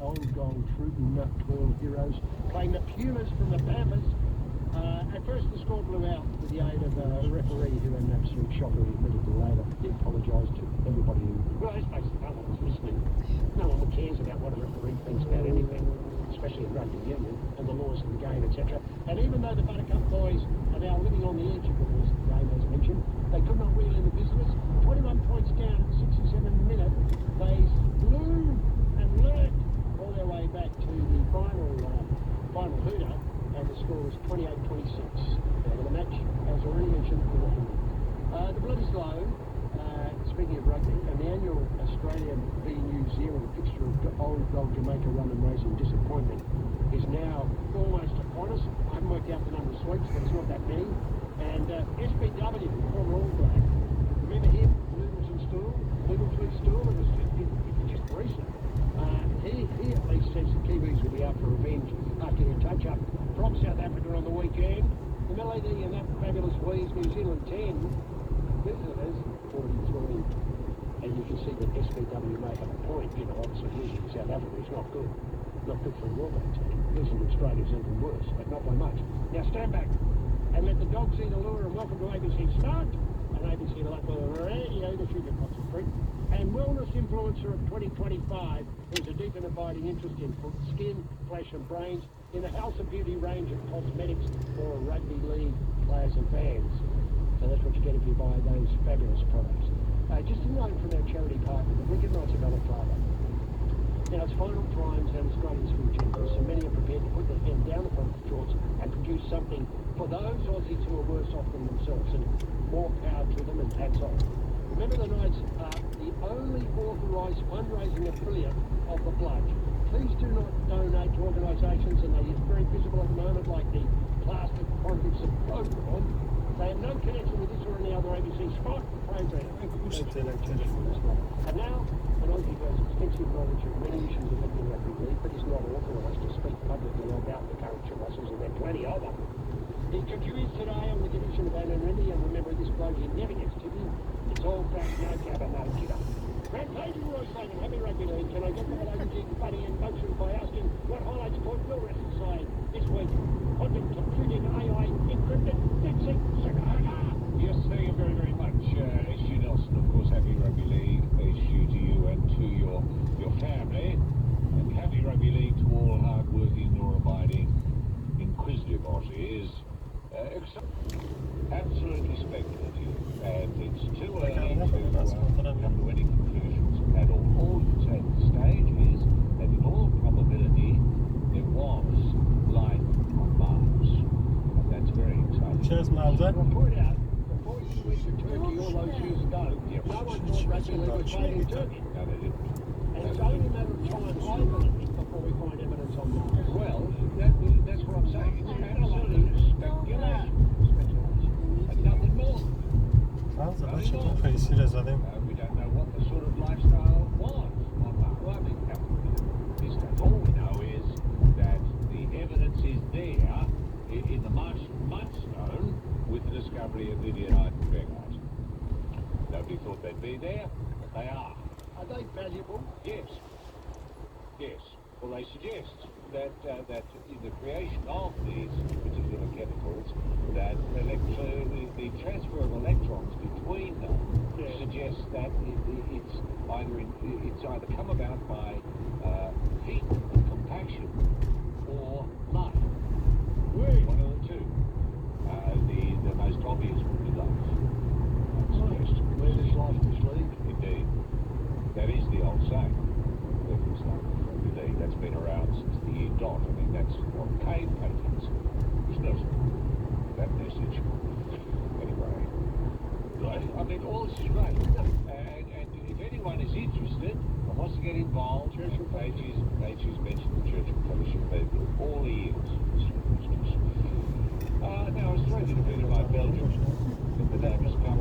old gold Truton twirl heroes, playing the Pumas from the Panthers. At first the score blew out with the aid of a referee who had an absolute shocker. He admitted it later. He apologised to everybody who... Well, let's face it, no one was listening. No one cares about what a referee thinks about anything, especially in rugby union and the laws of the game, etc. And even though the Buttercup boys are now living on the edge of the laws of the game, as mentioned, they could not wheel in the visitors. 21 points down at the 67th minute. They blew and lurked all their way back to the final hooter, and the score was 28-26. The match, as already mentioned, the Bloody Slow, speaking of rugby, and the annual Australian v New Zealand fixture of old gold Jamaica run and racing disappointment is now almost upon us. I haven't worked out the number of sweeps, but it's not that many. And SBW, former All Black, remember him, Littleton Stool, it was just recent. He at least says the Kiwis will be out for revenge after their touch-up from South Africa on the weekend. The Melody and that fabulous Wheeze, New Zealand 10, visitors 43. And you can see that SBW may have a point, obviously losing to South Africa is not good. Not good for a World Cup team. Losing to Australia is even worse, but not by much. Now stand back and let the dogs eat a lure, and welcome to ABC Start, and ABC Local Radio, the Sugar Concert Freak, and wellness influencer of 2025, who's a deep and abiding interest in skin, flesh and brains, in the House of Beauty range of cosmetics for rugby league players and fans. So that's what you get if you buy those fabulous products. Just a note from our charity partner, the Wicked Knights of Alabama. Now, it's final times and it's great in swim genders, so many are prepared to put their pen down the front of the shorts and produce something for those Aussies who are worse off than themselves, and more power to them, and hats off. Remember, the Knights are the only authorised fundraising affiliate of the Blood. Please do not donate to organisations, and they are very visible at the moment, like the Plastic Convicts of Pokemon. They have no connection with this or any other ABC Sport program. And now, an Aussie who has extensive knowledge of many issues affecting rugby league, but is not authorised to speak publicly about the current Russells, and there are plenty of them. He contributes today on the condition of anonymity, and remember, this bloke, he never gets tippy. It's all fact, no jabber, no kidder. Rampaging Roy Slaven, happy rugby league. Can I get that OG funny and function by asking what highlights point will wrestle side this week? Quantum computing AI encrypted Dixie Chicago. Yes, thank you very, very much. SU Nelson, of course, happy rugby league. SU to you and to your family. And happy rugby league to all hard-working, law-abiding, inquisitive Aussies. Absolutely speculative, and it's too early to come to any conclusions at all. All you can say at this stage is that in all probability there was life on Mars, and that's very exciting. Cheers, Miles. I'll point out, before you went to Turkey all those years ago, no one thought rugby league was played in Turkey. No, they didn't. And it's only a matter of time, I believe, before we find evidence on Mars. Well, that's what I'm saying. It's absolute speculation. And nothing more. Well, the match is pretty serious, I think. We don't know what the sort of lifestyle was on Mars. Well, I mean, all we know is that the evidence is there in the Martian mudstone with the discovery of Lydianite and Begite. Nobody thought they'd be there, but they are. Are they valuable? Yes. Yes. Well, they suggest that in the creation of these particular chemicals, that the transfer of electrons between them suggests that it's either come about by heat and compaction or life. One of the two. The most obvious would be life. Where does life lead? Indeed. That is the old saying. That's been around since the year dot. I mean, that's what cave paintings, isn't it? That message. Anyway, I mean, all this is great. And if anyone is interested and wants to get involved, AG's mentioned the Church and Fellowship people all the years. Now, Australia defeated by Belgium in the Davis Cup.